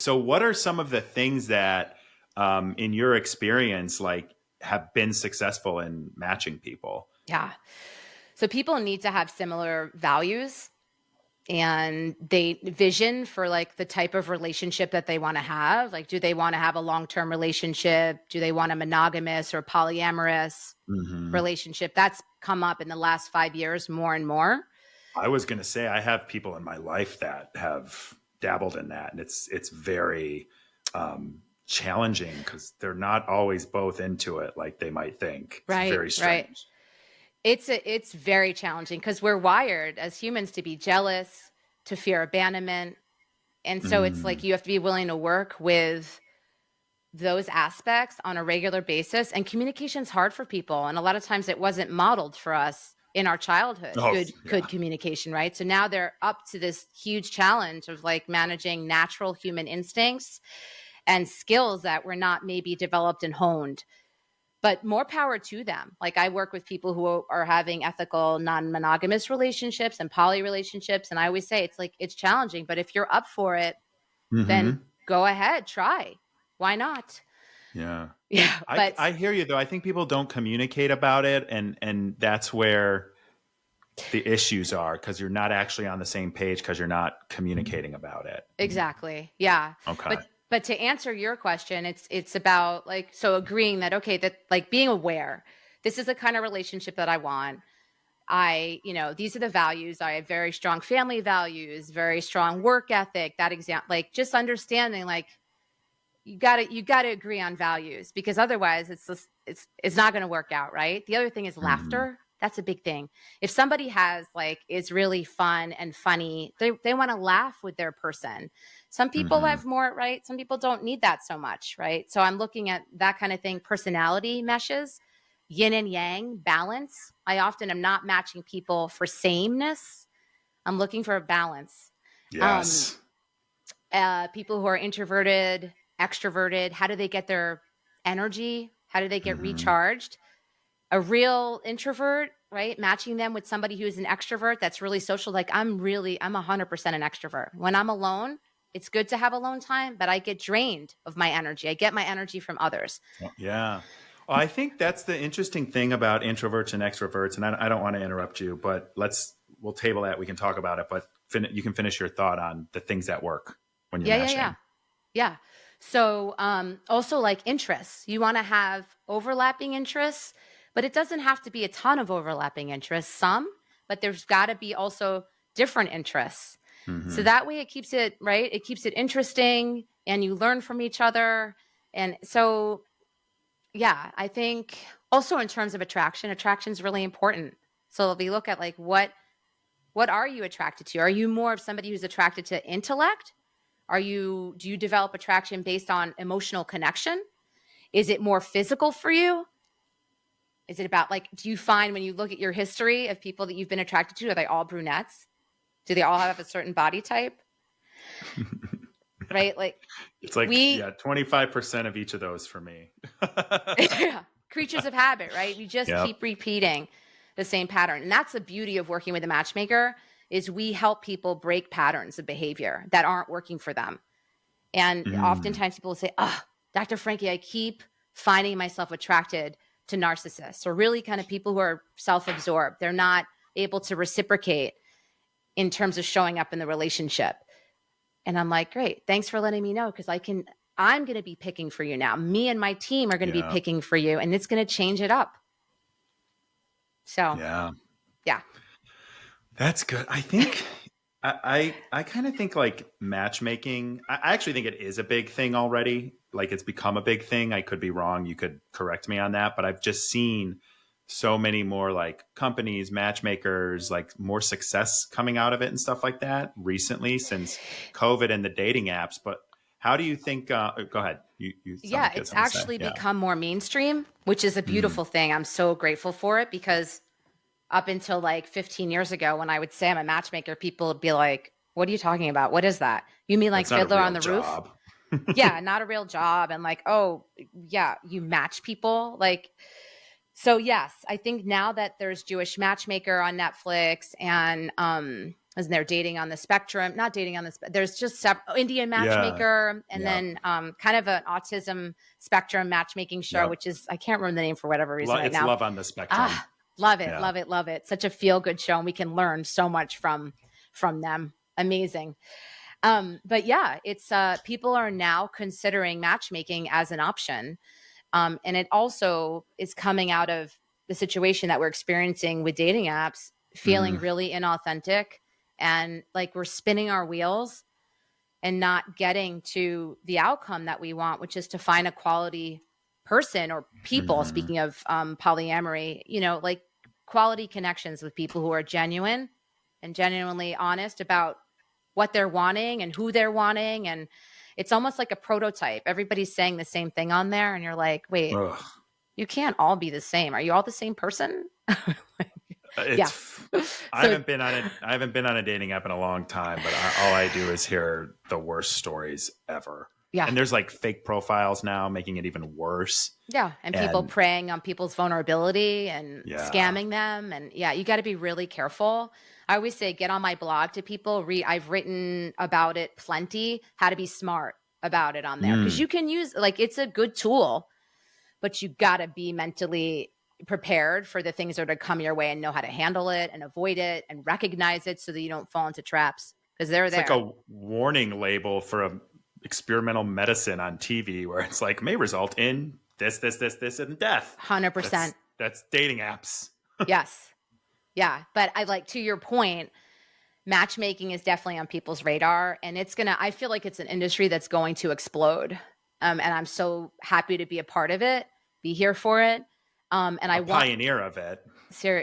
So what are some of the things that, in your experience, like have been successful in matching people? Yeah. So people need to have similar values and they vision for like the type of relationship that they want to have. Like, do they want to have a long-term relationship? Do they want a monogamous or polyamorous Hmm. relationship? That's come up in the last 5 years more and more. I was going to say I have people in my life that have dabbled in that, and it's very challenging because they're not always both into it like they might think. It's Right, very right. strange. It's very challenging because we're wired as humans to be jealous, to fear abandonment. And so it's like Mm. you have to be willing to work with those aspects on a regular basis. And communication's hard for people. And a lot of times it wasn't modeled for us in our childhood, Oh, good yeah. communication, right? So now they're up to this huge challenge of like managing natural human instincts and skills that were not maybe developed and honed. But more power to them. Like I work with people who are having ethical, non-monogamous relationships and poly relationships. And I always say it's like it's challenging, but if you're up for it, then Hmm. go ahead, try. Why not? Yeah. Yeah, but I hear you though. I think people don't communicate about it, and that's where the issues are because you're not actually on the same page because you're not communicating about it. exactly. Yeah. Okay. But to answer your question, it's about like so agreeing that okay, that like being aware. This is the kind of relationship that I want. These are the values. I have very strong family values, very strong work ethic, that like just understanding like you gotta agree on values because otherwise it's just it's not going to work out, right? The other thing is Hmm. laughter. That's a big thing. If somebody has like is really fun and funny, they want to laugh with their person. Some people Hmm. have more, right? Some people don't need that so much, right? So I'm looking at that kind of thing. Personality meshes, yin and yang, balance. I often am not matching people for sameness. I'm looking for a balance. Um, Yes. People who are introverted, extroverted, how do they get their energy? How do they get Hmm. recharged? A real introvert, right? Matching them with somebody who's an extrovert that's really social. Like I'm 100% an extrovert. When I'm alone, it's good to have alone time, but I get drained of my energy. I get my energy from others. Yeah. Well, I think that's the interesting thing about introverts and extroverts. And I don't want to interrupt you, but we'll table that. We can talk about it, but you can finish your thought on the things that work when you're Yeah, yeah, yeah. matching. Yeah. So, also like interests, you want to have overlapping interests, but it doesn't have to be a ton of overlapping interests, some, but there's got to be also different interests. So Hmm. that way it keeps it, right? It keeps it interesting and you learn from each other. And so, yeah, I think also in terms of attraction is really important. So if we look at like what are you attracted to? Are you more of somebody who's attracted to intellect? Do you develop attraction based on emotional connection? Is it more physical for you? Is it about like, do you find when you look at your history of people that you've been attracted to, are they all brunettes? Do they all have a certain body type? Right? Like It's like, we, yeah, 25% of each of those for me. creatures of habit, right? We just Yep. keep repeating the same pattern. And that's the beauty of working with a matchmaker is we help people break patterns of behavior that aren't working for them. And Mm. oftentimes people will say, oh, Dr. Frankie, I keep finding myself attracted to narcissists or really kind of people who are self-absorbed. They're not able to reciprocate in terms of showing up in the relationship. And I'm like, great, thanks for letting me know because I'm going to be picking for you now. Me and my team are going to be Yeah. picking for you and it's going to change it up. So Yeah. yeah. That's good. I think I kind of think like matchmaking. I actually think it is a big thing already. Like it's become a big thing. I could be wrong. You could correct me on that, but I've just seen so many more like companies, matchmakers, like more success coming out of it and stuff like that recently since COVID and the dating apps. But how do you think? Go ahead. You sound Yeah, like you had it's something to say. actually Yeah. become more mainstream, which is a Mm. beautiful thing. I'm so grateful for it because up until like 15 years ago when I would say I'm a matchmaker, people would be like, what are you talking about? What is that? You mean like That's not a Fiddler on real the Roof? job. Yeah, not a real job. And like, oh, yeah, you match people. Like, so yes, I think now that there's Jewish Matchmaker on Netflix and and they're dating on the spectrum, not dating on this, there's just Indian Yeah. matchmaker, and Yeah. then kind of an autism spectrum matchmaking show, Yep. which is, I can't remember the name for whatever reason right It's now. Love on the Spectrum. Ah, love it, Yeah. love it, love it. Such a feel good show, and we can learn so much from them. Amazing. But yeah, it's people are now considering matchmaking as an option. And it also is coming out of the situation that we're experiencing with dating apps, feeling really inauthentic, and like we're spinning our wheels and not getting to the outcome that we want, which is to find a quality person or people. Speaking of polyamory, like quality connections with people who are genuine and genuinely honest about what they're wanting and who they're wanting. And it's almost like a prototype. Everybody's saying the same thing on there. And you're like, wait, Ugh. you can't all be the same. Are you all the same person? Yeah. I haven't been on a dating app in a long time, but all I do is hear the worst stories ever. Yeah. And there's like fake profiles now, making it even worse. Yeah. And people preying on people's vulnerability and scamming them. And yeah, you got to be really careful. I always say, get on my blog to people. I've written about it plenty, how to be smart about it on there. Because you can use, like, it's a good tool, but you got to be mentally prepared for the things that are to come your way and know how to handle it and avoid it and recognize it so that you don't fall into traps, because they're there. It's like a warning label for a experimental medicine on TV where it's like may result in this, and death. 100%. That's dating apps. Yes. Yeah. But I like, to your point, matchmaking is definitely on people's radar, and I feel like it's an industry that's going to explode. And I'm so happy to be a part of it, be here for it. And I want pioneer of it.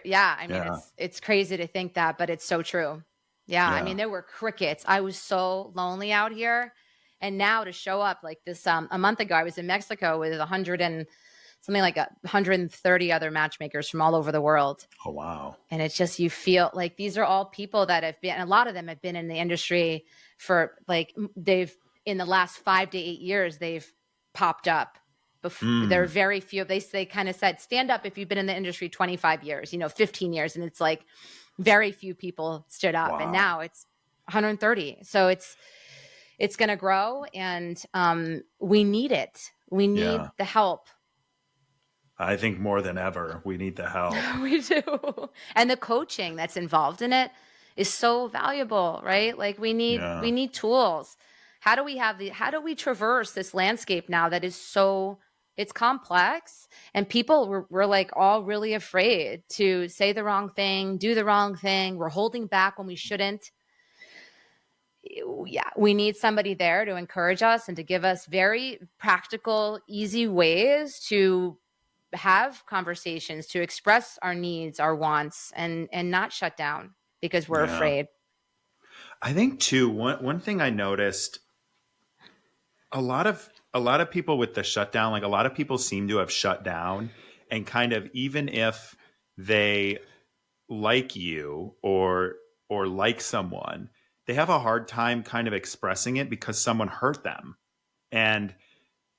Yeah. I mean, it's crazy to think that, but it's so true. Yeah. I mean, there were crickets. I was so lonely out here. And now to show up like this, a month ago, I was in Mexico with 130 other matchmakers from all over the world. Oh, wow. And it's just, you feel like these are all people that have been, a lot of them have been in the industry for like, in the last 5 to 8 years, they've popped up. There are very few. They kind of said, stand up if you've been in the industry 25 years, 15 years. And it's like very few people stood up. Wow. And now it's 130. So it's going to grow, and we need it. We need the help. I think more than ever, we need the help. We do. And the coaching that's involved in it is so valuable, right? Like we need tools. How do we traverse this landscape now that is it's complex, and people we're like all really afraid to say the wrong thing, do the wrong thing. We're holding back when we shouldn't. Yeah, we need somebody there to encourage us and to give us very practical, easy ways to have conversations, to express our needs, our wants, and not shut down because we're afraid. I think too, one thing I noticed, a lot of people with the shutdown, like a lot of people seem to have shut down, and kind of, even if they like you or like someone, they have a hard time kind of expressing it because someone hurt them. And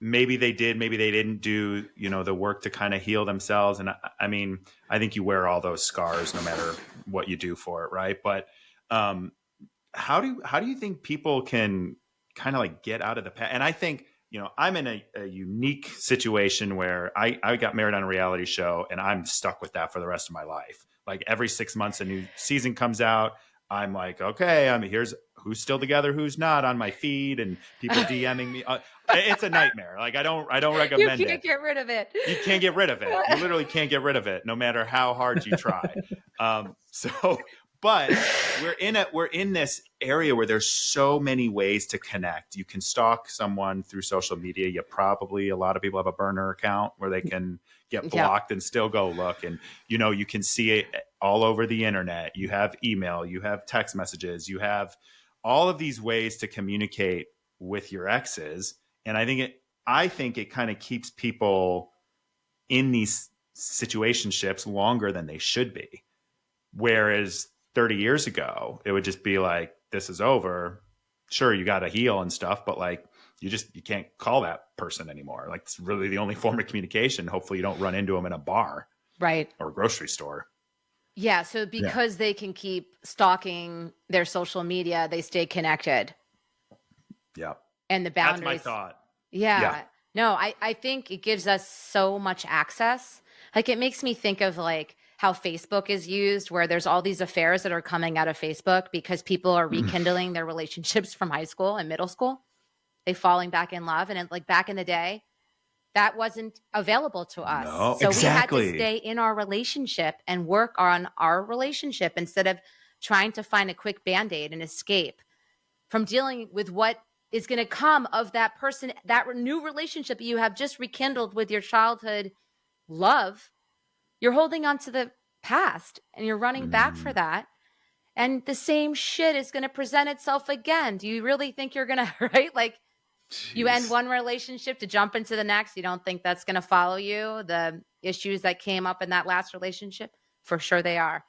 maybe they did, maybe they didn't do, the work to kind of heal themselves. And I mean, I think you wear all those scars no matter what you do for it. Right. But how do you think people can kind of like get out of the past? And I think, I'm in a unique situation where I got married on a reality show, and I'm stuck with that for the rest of my life. Like every 6 months, a new season comes out. I'm like, okay, here's who's still together, who's not on my feed, and people DMing me. It's a nightmare. Like I don't recommend it. You can't get rid of it. You can't get rid of it. You literally can't get rid of it, no matter how hard you try. But we're in this area where there's so many ways to connect. You can stalk someone through social media. A lot of people have a burner account where they can get blocked and still go look. And, you can see it all over the internet. You have email, you have text messages, you have all of these ways to communicate with your exes. And I think it kind of keeps people in these situationships longer than they should be. Whereas 30 years ago, it would just be like, this is over. Sure, you got to heal and stuff, but like, you can't call that person anymore. Like, it's really the only form of communication. Hopefully you don't run into them in a bar. Right. Or a grocery store. Yeah, so Yeah. because they can keep stalking their social media, they stay connected Yeah. and the That's my boundaries. thought. Yeah. Yeah. No, I think it gives us so much access. Like it makes me think of like how Facebook is used, where there's all these affairs that are coming out of Facebook because people are rekindling their relationships from high school and middle school. They falling back in love. And like back in the day, that wasn't available to us. No, So we had to exactly. stay in our relationship and work on our relationship instead of trying to find a quick band-aid and escape from dealing with what is going to come of that person, that new relationship you have just rekindled with your childhood love. You're holding on to the past and you're running back for Mm, that. And the same shit is going to present itself again. Do you really think you're going to, right? Like you end jeez. one relationship to jump into the next. You don't think that's going to follow you? The issues that came up in that last relationship? For sure they are.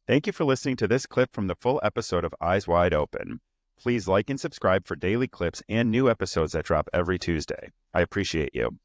Thank you for listening to this clip from the full episode of Eyes Wide Open. Please like and subscribe for daily clips and new episodes that drop every Tuesday. I appreciate you.